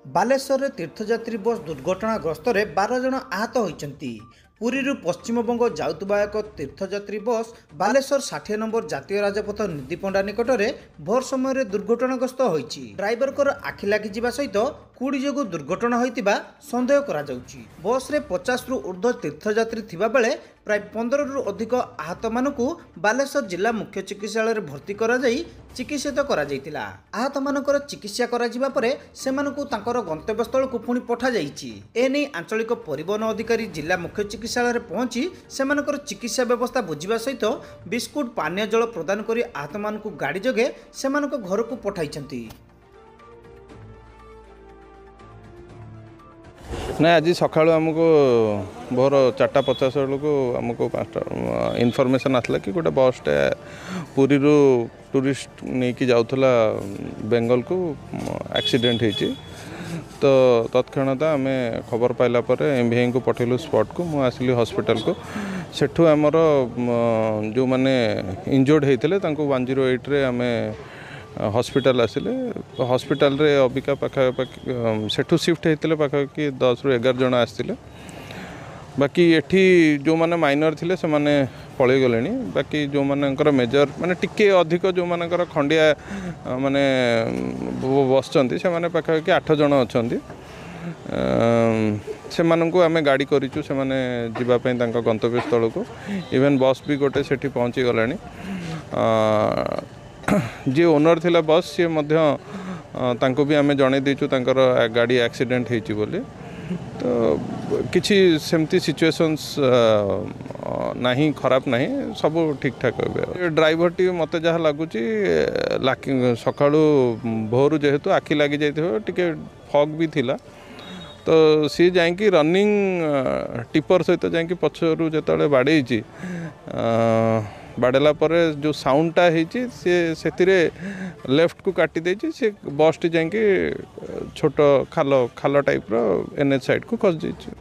बालेश्वर में तीर्थयात्री बस दुर्घटनाग्रस्त 12 जन आहत होती। पुरी पश्चिमबंग जाउतबा एक तीर्थयात्री बस बालेश्वर 60 नंबर जातीय राजपथ निधिपंडा निकट में भोर समय दुर्घटनाग्रस्त होती। ड्राइवर को आखि लगी सहित कुड़ी जो दुर्घटना होता सन्देह करा जाउची। बस रे 50 रु ऊर्ध्व तीर्थयात्री थिबा बेले प्राय 15 रु अधिक आहत मानकु बालेश्वर जिला मुख्य चिकित्सालय रे भर्ती करा जाई चिकित्सित करा जायतिला। आहत मानकर चिकित्सा करा जिबा परे सेमानकु तांकर गंतव्य स्थल को पुणी पठा जाईची। एने आंचलिक परिवहन अधिकारी जिला मुख्य चिकित्सालय रे पहुंची सेमानकर चिकित्सा व्यवस्था बुझिबा सहित बिस्कुट पानीय जल प्रदान करी आहत मानकु गाड़ी जोगे सेमानक घर को पठाइछंती। ना आज सका आमको भोर 4:50 बेलू आमको 5टा इनफॉरमेशन आसला कि गोटे बसटे पुरी टूरिस्ट नहीं कि जाऊला बेंगल को एक्सीडेंट होती। तो तत्क्षणात आम खबर पाइला एमवीआई को पठेलु स्पॉट को। मुझे आसली हॉस्पिटल को। सेठू आमर जो मैंने इंजर्ड होते 108 रे आम हॉस्पिटल आसिले। हॉस्पिटल रे अबिका पाखापाखि सेठू शिफ्ट होते पाखापाखि 10 रु 11 जन आसते। बाकी एठी जो माने माइनर थिले से माने पळै गलेनी। बाकी जो मानकर मेजर माने टिके अधिक जो मानकर खंडिया माने बसचंती से माने पाखापाखि 8 जन अछंती। से माननको आमे गाड़ी करिचु से माने जिबा पई तांका गंतव्य स्थल को। इवन बस भी गोटे सेठी पहुंची गलानी। जे ओनर थिला बस सी मध्य तांको भी आमे जणे देचु तांकर गाड़ी एक्सीडेंट हेची बोली। तो किछि सेमती सिचुएशंस नहीं खराब नहीं सब ठीक ठाक हो। ड्राइवर टी मते जहाँ लगुच सकाळु भोर जेहेतु आखि लगी जाइथिबो टिके फॉग भी थिला। तो सी जाइकी रनिंग टिपर सहित जाइकी पछरु जेतले बाड़ेची बाड़ेला पर जो साउंडटा होती से लेफ्ट को काटी देची। से बस टी जाइकी छोट खाल टाइप रो एनएच साइड को खस जाइए।